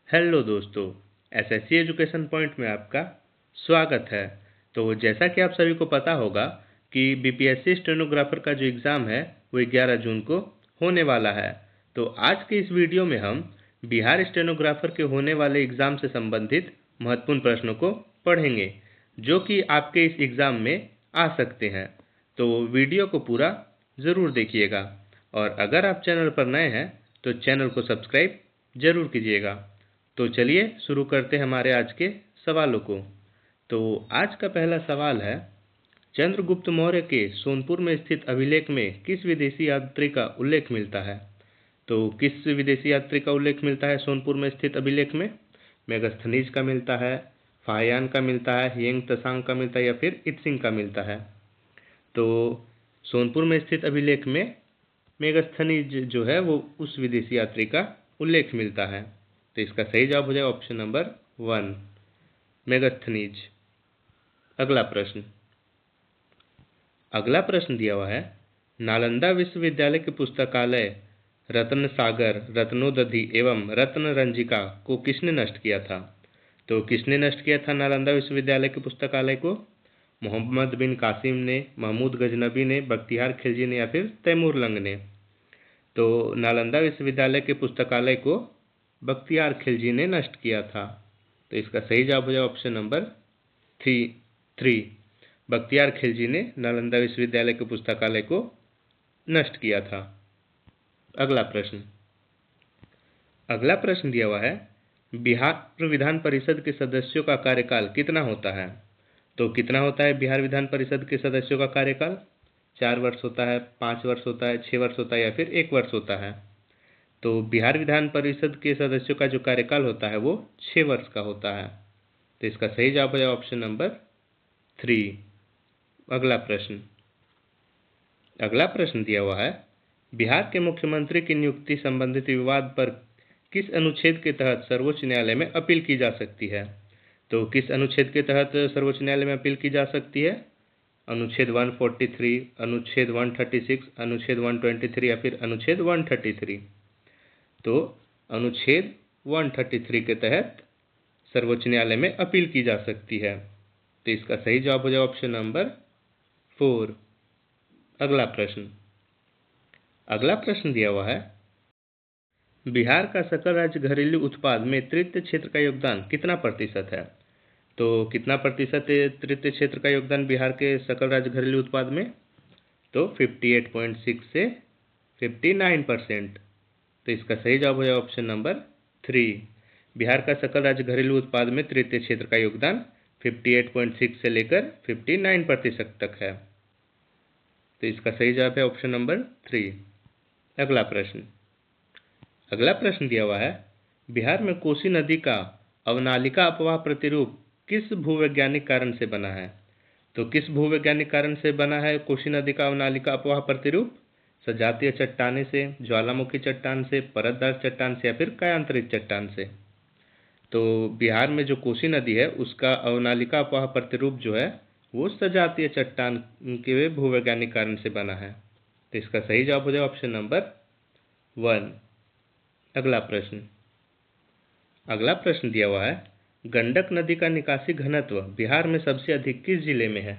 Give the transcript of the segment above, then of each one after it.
Hello दोस्तों, SSC education point में आपका स्वागत है। तो जैसा कि आप सभी को पता होगा कि बीपीएससी स्टेनोग्राफर का जो एग्ज़ाम है वो 11 जून को होने वाला है। तो आज के इस वीडियो में हम बिहार स्टेनोग्राफर के होने वाले एग्ज़ाम से संबंधित महत्वपूर्ण प्रश्नों को पढ़ेंगे जो कि आपके इस एग्ज़ाम में आ सकते हैं। तो वीडियो को पूरा ज़रूर देखिएगा और अगर आप चैनल पर नए हैं तो चैनल को सब्सक्राइब ज़रूर कीजिएगा। तो चलिए शुरू करते हैं हमारे आज के सवालों को। तो आज का पहला सवाल है, चंद्रगुप्त मौर्य के सोनपुर में स्थित अभिलेख में किस विदेशी यात्री का उल्लेख मिलता है? तो किस विदेशी यात्री का उल्लेख मिलता है सोनपुर में स्थित अभिलेख में? मेगस्थनीज का मिलता है, फाहियान का मिलता है, हियंग त्सांग का मिलता है या फिर इत्सिंग का मिलता है? तो सोनपुर में स्थित अभिलेख में मेगस्थनीज जो है वो उस विदेशी यात्री का उल्लेख मिलता है। तो इसका सही जवाब हो जाएगा ऑप्शन नंबर 1, मेगस्थनीज। अगला प्रश्न दिया हुआ है, नालंदा विश्वविद्यालय के पुस्तकालय रत्न सागर, रत्नोदधि एवं रत्न रंजिका को किसने नष्ट किया था? तो किसने नष्ट किया था नालंदा विश्वविद्यालय के पुस्तकालय को? मोहम्मद बिन कासिम ने, महमूद गजनबी ने, बख्तियार खिलजी ने या फिर तैमूर लंग ने? तो नालंदा विश्वविद्यालय के पुस्तकालय को बख्तियार खिलजी ने नष्ट किया था। तो इसका सही जवाब हो जाएगा ऑप्शन नंबर 3, बख्तियार खिलजी ने नालंदा विश्वविद्यालय के पुस्तकालय को नष्ट किया था। अगला प्रश्न दिया हुआ है, बिहार विधान परिषद के सदस्यों का कार्यकाल कितना होता है? तो कितना होता है बिहार विधान परिषद के सदस्यों का कार्यकाल? 4 वर्ष होता है, 5 वर्ष होता है, 6 वर्ष होता है या फिर 1 वर्ष होता है? तो बिहार विधान परिषद के सदस्यों का जो कार्यकाल होता है वो 6 वर्ष का होता है। तो इसका सही जवाब हो जाएगा ऑप्शन नंबर 3। अगला प्रश्न दिया हुआ है, बिहार के मुख्यमंत्री की नियुक्ति संबंधित विवाद पर किस अनुच्छेद के तहत सर्वोच्च न्यायालय में अपील की जा सकती है? तो किस अनुच्छेद के तहत सर्वोच्च न्यायालय में अपील की जा सकती है? अनुच्छेद 143, अनुच्छेद 136, अनुच्छेद 123 या फिर अनुच्छेद 133? तो अनुच्छेद 133 के तहत सर्वोच्च न्यायालय में अपील की जा सकती है। तो इसका सही जवाब हो जाएगा ऑप्शन नंबर 4। अगला प्रश्न दिया हुआ है, बिहार का सकल राज्य घरेलू उत्पाद में तृतीय क्षेत्र का योगदान कितना प्रतिशत है? तो कितना प्रतिशत है तृतीय क्षेत्र का योगदान बिहार के सकल राज्य घरेलू उत्पाद में? तो 58.6 से 59%। तो इसका सही जवाब हो जाएगा ऑप्शन नंबर 3। बिहार का सकल राज्य घरेलू उत्पाद में तृतीय क्षेत्र का योगदान 58.6 से लेकर 59% तक है। तो इसका सही जवाब है ऑप्शन नंबर 3। अगला प्रश्न दिया हुआ है, बिहार में कोसी नदी का अवनालिका अपवाह प्रतिरूप किस भूवैज्ञानिक कारण से बना है? तो किस भूवैज्ञानिक कारण से बना है कोसी नदी का अवनालिका अपवाह प्रतिरूप? सजातीय चट्टाने से, ज्वालामुखी चट्टान से, परतदार चट्टान से या फिर कायांतरित चट्टान से? तो बिहार में जो कोसी नदी है उसका अवनालिका अपवाह प्रतिरूप जो है वो सजातीय चट्टान के भूवैज्ञानिक कारण से बना है। तो इसका सही जवाब हो जाएगा ऑप्शन नंबर 1। अगला प्रश्न दिया हुआ है, गंडक नदी का निकासी घनत्व बिहार में सबसे अधिक किस जिले में है?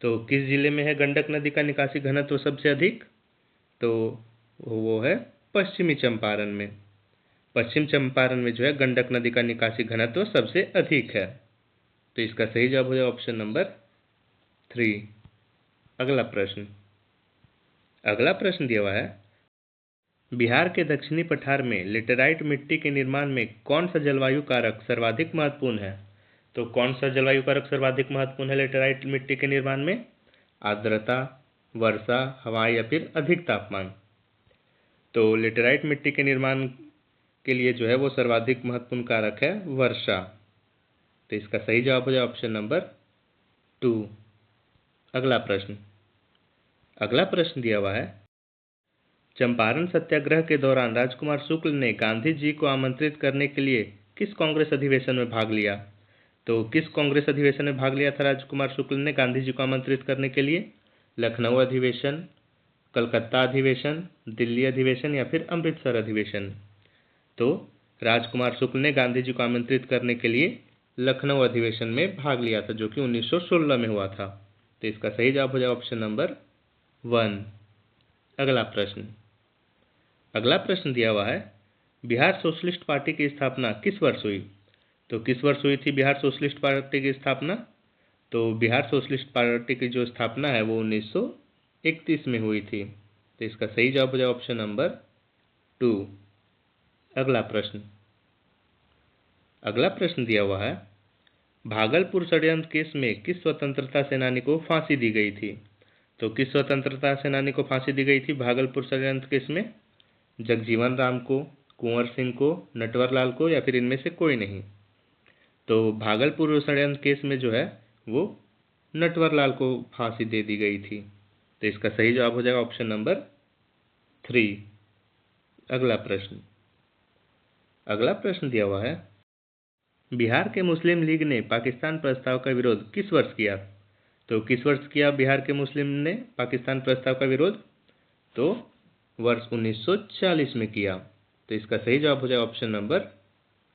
तो किस जिले में है गंडक नदी का निकासी घनत्व सबसे अधिक? तो वो है पश्चिमी चंपारण में। पश्चिम चंपारण में जो है गंडक नदी का निकासी घनत्व सबसे अधिक है। तो इसका सही जवाब हो जाएगा ऑप्शन नंबर 3। अगला प्रश्न दिया हुआ है, बिहार के दक्षिणी पठार में लेटेराइट मिट्टी के निर्माण में कौन सा जलवायु कारक सर्वाधिक महत्वपूर्ण है? तो कौन सा जलवायु कारक सर्वाधिक महत्वपूर्ण है लेटेराइट मिट्टी के निर्माण में? आर्द्रता, वर्षा, हवा या फिर अधिक तापमान? तो लेटेराइट मिट्टी के निर्माण के लिए जो है वो सर्वाधिक महत्वपूर्ण कारक है वर्षा। तो इसका सही जवाब हो जाए ऑप्शन नंबर 2। अगला प्रश्न दिया हुआ है, चंपारण सत्याग्रह के दौरान राजकुमार शुक्ल ने गांधी जी को आमंत्रित करने के लिए किस कांग्रेस अधिवेशन में भाग लिया? तो किस कांग्रेस अधिवेशन में भाग लिया था राजकुमार शुक्ल ने गांधी जी को आमंत्रित करने के लिए? लखनऊ अधिवेशन, कलकत्ता अधिवेशन, दिल्ली अधिवेशन या फिर अमृतसर अधिवेशन? तो राजकुमार शुक्ल ने गांधी जी को आमंत्रित करने के लिए लखनऊ अधिवेशन में भाग लिया था, जो कि 1916 में हुआ था। तो इसका सही जवाब हो जाएगा ऑप्शन नंबर 1। अगला प्रश्न दिया हुआ है, बिहार सोशलिस्ट पार्टी की स्थापना किस वर्ष हुई? तो किस वर्ष हुई थी बिहार सोशलिस्ट पार्टी की स्थापना? तो बिहार सोशलिस्ट पार्टी की जो स्थापना है वो 1931 में हुई थी। तो इसका सही जवाब हो जाएगा ऑप्शन नंबर 2। अगला प्रश्न दिया हुआ है, भागलपुर षड्यंत्र केस में किस स्वतंत्रता सेनानी को फांसी दी गई थी? तो किस स्वतंत्रता सेनानी को फांसी दी गई थी भागलपुर षड्यंत्र केस में? जगजीवन राम को, कुंवर सिंह को, नटवरलाल को, या फिर इनमें से कोई नहीं? तो भागलपुर षड्यंत्र केस में जो है वो नटवरलाल को फांसी दे दी गई थी। तो इसका सही जवाब हो जाएगा ऑप्शन नंबर 3। अगला प्रश्न दिया हुआ है, बिहार के मुस्लिम लीग ने पाकिस्तान प्रस्ताव का विरोध किस वर्ष किया? तो किस वर्ष किया बिहार के मुस्लिम ने पाकिस्तान प्रस्ताव का विरोध? तो वर्ष 1940 में किया। तो इसका सही जवाब हो जाएगा ऑप्शन नंबर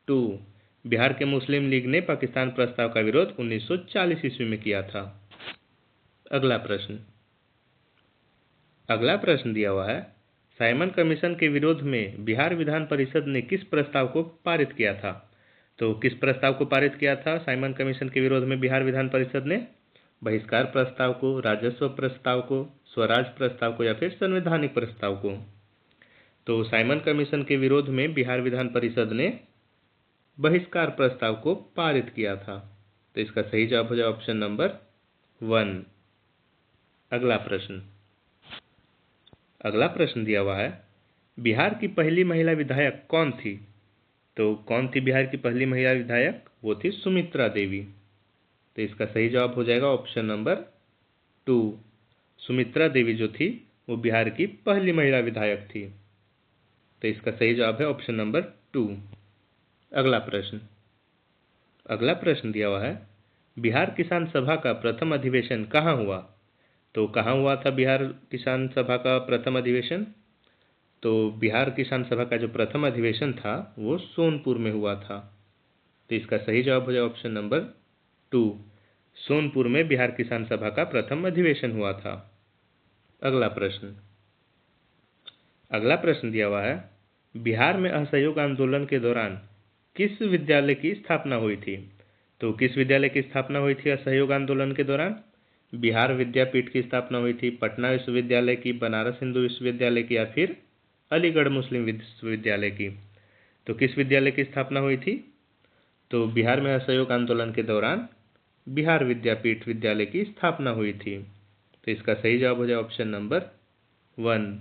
2। बिहार के मुस्लिम लीग ने पाकिस्तान प्रस्ताव का विरोध 1940 ईस्वी में किया था। अगला प्रश्न दिया हुआ है, साइमन कमीशन के विरोध में बिहार विधान परिषद ने किस प्रस्ताव को पारित किया था? तो किस प्रस्ताव को पारित किया था साइमन कमीशन के विरोध में बिहार विधान परिषद ने? बहिष्कार प्रस्ताव को, राजस्व प्रस्ताव को, स्वराज प्रस्ताव को, या फिर संवैधानिक प्रस्ताव को? तो साइमन कमीशन के विरोध में बिहार विधान परिषद ने बहिष्कार प्रस्ताव को पारित किया था। तो इसका सही जवाब हो जाएगा ऑप्शन नंबर 1। अगला प्रश्न दिया हुआ है, बिहार की पहली महिला विधायक कौन थी? तो कौन थी बिहार की पहली महिला विधायक? वो थी सुमित्रा देवी। तो इसका सही जवाब हो जाएगा ऑप्शन नंबर 2। सुमित्रा देवी जो थी वो बिहार की पहली महिला विधायक थी। तो इसका सही जवाब है ऑप्शन नंबर 2। अगला प्रश्न दिया हुआ है, बिहार किसान सभा का प्रथम अधिवेशन कहाँ हुआ? तो कहाँ हुआ था बिहार किसान सभा का प्रथम अधिवेशन? तो बिहार किसान सभा का जो प्रथम अधिवेशन था वो सोनपुर में हुआ था। तो इसका सही जवाब हो जाएगा ऑप्शन नंबर 2। सोनपुर में बिहार किसान सभा का प्रथम अधिवेशन हुआ था। अगला प्रश्न दिया हुआ है, बिहार में असहयोग आंदोलन के दौरान किस विद्यालय की स्थापना हुई थी? तो किस विद्यालय की स्थापना हुई थी असहयोग आंदोलन के दौरान? बिहार विद्यापीठ की स्थापना हुई थी, पटना विश्वविद्यालय की, बनारस हिंदू विश्वविद्यालय की, या फिर अलीगढ़ मुस्लिम विश्वविद्यालय की? तो किस विद्यालय की स्थापना हुई थी? तो बिहार में असहयोग आंदोलन के दौरान बिहार विद्यापीठ विद्यालय की स्थापना हुई थी। तो इसका सही जवाब हो जाए ऑप्शन नंबर 1।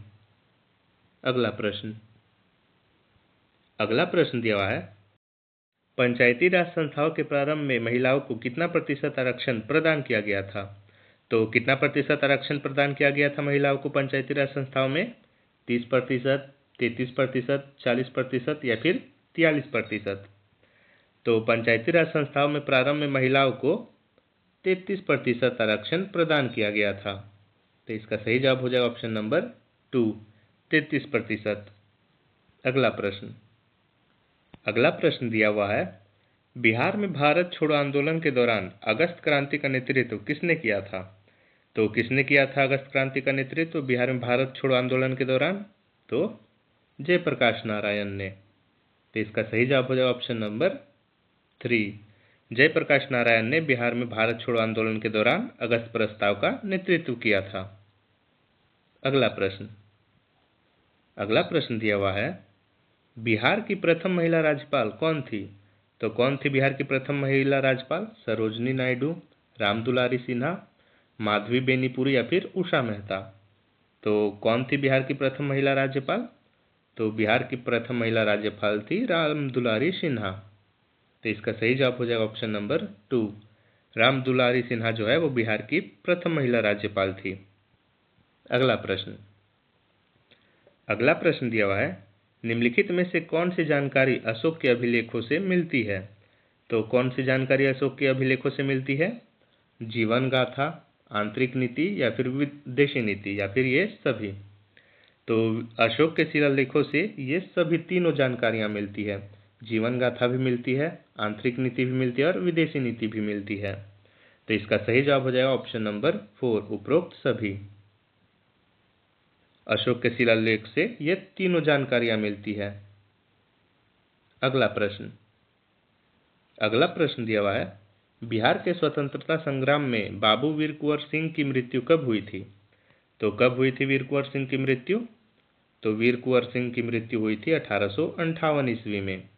अगला प्रश्न दिया हुआ है, पंचायती राज संस्थाओं के प्रारंभ में महिलाओं को कितना प्रतिशत आरक्षण प्रदान किया गया था? तो कितना प्रतिशत आरक्षण प्रदान किया गया था महिलाओं को पंचायती राज संस्थाओं में? 30%, 33%, 40%, या फिर 43%? तो पंचायती राज संस्थाओं में प्रारंभ में महिलाओं को 33% आरक्षण प्रदान किया गया था। तो इसका सही जवाब हो जाएगा ऑप्शन नंबर 2, 33%। अगला प्रश्न दिया हुआ है, बिहार में भारत छोड़ो आंदोलन के दौरान अगस्त क्रांति का नेतृत्व किसने किया था? तो किसने किया था अगस्त क्रांति का नेतृत्व बिहार में भारत छोड़ो आंदोलन के दौरान? तो जयप्रकाश नारायण ने। तो इसका सही जवाब हो जाएगा ऑप्शन नंबर 3। जयप्रकाश नारायण ने बिहार में भारत छोड़ो आंदोलन के दौरान अगस्त प्रस्ताव का नेतृत्व किया था। अगला प्रश्न दिया हुआ है, बिहार की प्रथम महिला राज्यपाल कौन थी? तो कौन थी बिहार की प्रथम महिला राज्यपाल? सरोजनी नायडू, रामदुलारी सिन्हा, माधवी बेनीपुरी, या फिर उषा मेहता? तो कौन थी बिहार की प्रथम महिला राज्यपाल? तो बिहार की प्रथम महिला राज्यपाल थी रामदुलारी सिन्हा। तो इसका सही जवाब हो जाएगा ऑप्शन नंबर 2। रामदुलारी सिन्हा जो है वो बिहार की प्रथम महिला राज्यपाल थी। अगला प्रश्न दिया हुआ है, निम्नलिखित में से कौन सी जानकारी अशोक के अभिलेखों से मिलती है? तो कौन सी जानकारी अशोक के अभिलेखों से मिलती है? जीवन गाथा, आंतरिक नीति, या फिर विदेशी नीति, या फिर ये सभी? तो अशोक के शिलालेखों से ये सभी तीनों जानकारियां मिलती है। जीवन गाथा भी मिलती है, आंतरिक नीति भी मिलती है और विदेशी नीति भी मिलती है। तो इसका सही जवाब हो जाएगा ऑप्शन नंबर 4, उपरोक्त सभी। अशोक के शिलालेख से ये तीनों जानकारियां मिलती है। अगला प्रश्न दिया हुआ है, बिहार के स्वतंत्रता संग्राम में बाबू वीर कुंवर सिंह की मृत्यु कब हुई थी? तो कब हुई थी वीर कुंवर सिंह की मृत्यु? तो वीर कुंवर सिंह की मृत्यु हुई थी 1858 ईस्वी में।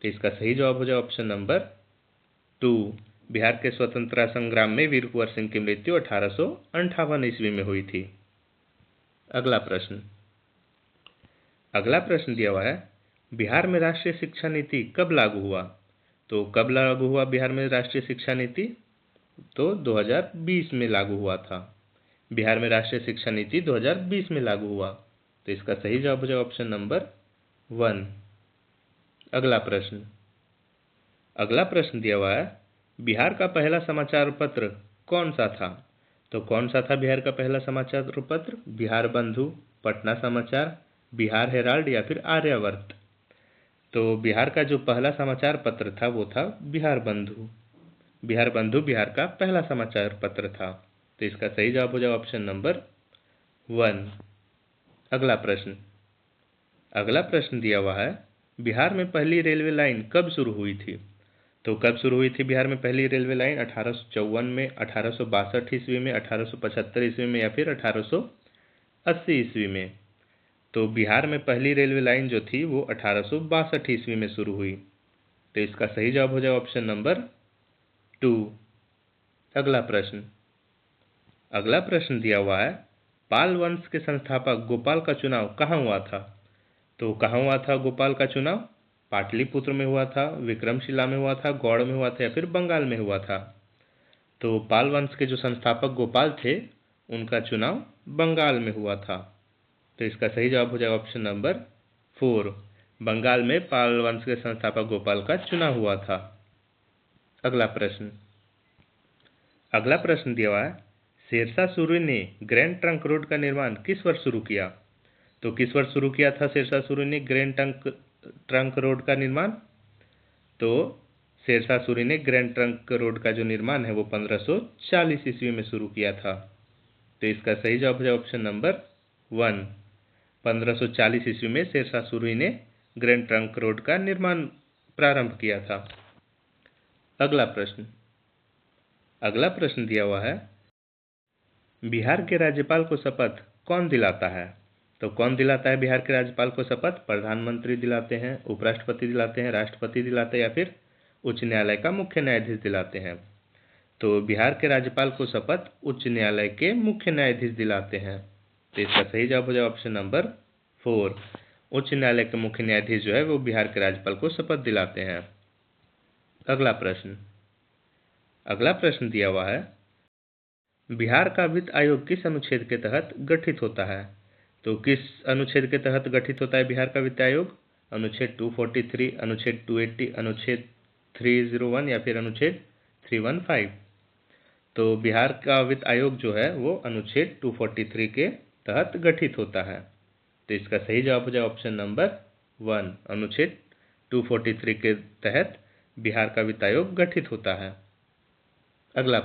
तो इसका सही जवाब हो जाए ऑप्शन नंबर 2, बिहार के स्वतंत्रता संग्राम में वीर कुंवर सिंह की मृत्यु 1858 ईस्वी में हुई थी। अगला प्रश्न दिया हुआ है, बिहार में राष्ट्रीय शिक्षा नीति कब लागू हुआ? तो कब लागू हुआ बिहार में राष्ट्रीय शिक्षा नीति? तो 2020 में लागू हुआ था। बिहार में राष्ट्रीय शिक्षा नीति 2020 में लागू हुआ। तो इसका सही जवाब हो जाएगा ऑप्शन नंबर 1। अगला प्रश्न दिया हुआ है, बिहार का पहला समाचार पत्र कौन सा था? तो कौन सा था बिहार का पहला समाचार पत्र? बिहार बंधु, पटना समाचार, बिहार हेराल्ड या फिर आर्यावर्त? तो बिहार का जो पहला समाचार पत्र था वो था बिहार बंधु। बिहार बंधु बिहार का पहला समाचार पत्र था। तो इसका सही जवाब हो जाएगा ऑप्शन नंबर 1। अगला प्रश्न दिया हुआ है, बिहार में पहली रेलवे लाइन कब शुरू हुई थी? तो कब शुरू हुई थी बिहार में पहली रेलवे लाइन? 1854 में, 1862 ईस्वी में, 1875 ईस्वी में या फिर 1880 ईस्वी में? तो बिहार में पहली रेलवे लाइन जो थी वो 1862 ईस्वी में शुरू हुई। तो इसका सही जवाब हो जाएगा ऑप्शन नंबर 2। अगला प्रश्न दिया हुआ है, पाल वंश के संस्थापक गोपाल का चुनाव कहाँ हुआ था? तो कहाँ हुआ था गोपाल का चुनाव? पाटलिपुत्र में हुआ था, विक्रमशिला में हुआ था, गौड़ में हुआ था या फिर बंगाल में हुआ था? तो पाल वंश के जो संस्थापक गोपाल थे उनका चुनाव बंगाल में हुआ था। तो इसका सही जवाब हो जाएगा ऑप्शन नंबर 4, बंगाल में पाल वंश के संस्थापक गोपाल का चुनाव हुआ था। अगला प्रश्न दिया हुआ है, शेरशाह सूरी ने ग्रैंड ट्रंक रोड का निर्माण किस वर्ष शुरू किया? तो किस वर्ष शुरू किया था शेरशाह सूरी ने ग्रैंड ट्रंक रोड का निर्माण? तो शेरशाह सूरी ने ग्रैंड ट्रंक रोड का जो निर्माण है वो 1540 ईस्वी में शुरू किया था। तो इसका सही जवाब है ऑप्शन नंबर 1, 1540 ईस्वी में शेरशाह सूरी ने ग्रैंड ट्रंक रोड का निर्माण प्रारंभ किया था। अगला प्रश्न दिया हुआ है, बिहार के राज्यपाल को शपथ कौन दिलाता है? तो कौन दिलाता है बिहार के राज्यपाल को शपथ? प्रधानमंत्री दिलाते हैं, उपराष्ट्रपति दिलाते हैं, राष्ट्रपति दिलाते हैं या फिर उच्च न्यायालय का मुख्य न्यायाधीश दिलाते हैं? तो बिहार के राज्यपाल को शपथ उच्च न्यायालय के मुख्य न्यायाधीश दिलाते हैं। तो इसका सही जवाब हो जाएगा ऑप्शन नंबर 4, उच्च न्यायालय के मुख्य न्यायाधीश जो है वो बिहार के राज्यपाल को शपथ दिलाते हैं। अगला प्रश्न दिया हुआ है, बिहार का वित्त आयोग किस अनुच्छेद के तहत गठित होता है? तो किस अनुच्छेद के तहत गठित होता है बिहार का वित्त आयोग? अनुच्छेद 243, अनुच्छेद 280, अनुच्छेद 301 या फिर अनुच्छेद 315? तो बिहार का वित्त आयोग जो है वो अनुच्छेद 243 के तहत गठित होता है। तो इसका सही जवाब हो जाए ऑप्शन नंबर 1, अनुच्छेद 243 के तहत बिहार का वित्त आयोग गठित होता है। अगला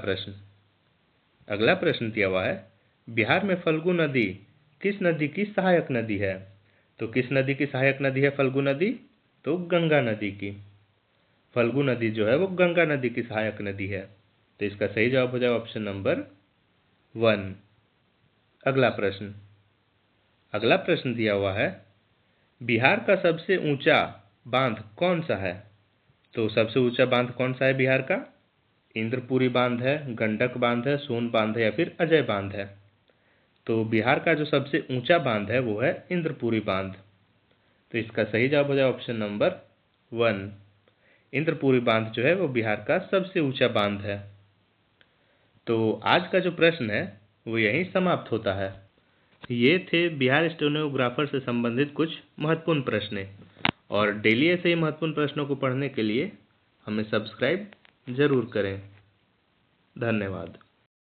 प्रश्न दिया हुआ है, बिहार में फल्गु नदी किस नदी की सहायक नदी है? तो किस नदी की सहायक नदी है फल्गु नदी? तो गंगा नदी की। फल्गु नदी जो है वो गंगा नदी की सहायक नदी है। तो इसका सही जवाब हो जाएगा ऑप्शन नंबर 1। अगला प्रश्न दिया हुआ है, बिहार का सबसे ऊंचा बांध कौन सा है? तो सबसे ऊंचा बांध कौन सा है बिहार का? इंद्रपुरी बांध है, गंडक बांध है, सोन बांध है या फिर अजय बांध है? तो बिहार का जो सबसे ऊंचा बांध है वो है इंद्रपुरी बांध। तो इसका सही जवाब हो जाए ऑप्शन नंबर 1, इंद्रपुरी बांध जो है वो बिहार का सबसे ऊंचा बांध है। तो आज का जो प्रश्न है वो यहीं समाप्त होता है। ये थे बिहार स्टेनोग्राफर से संबंधित कुछ महत्वपूर्ण प्रश्न, और डेली ऐसे ही महत्वपूर्ण प्रश्नों को पढ़ने के लिए हमें सब्सक्राइब जरूर करें। धन्यवाद।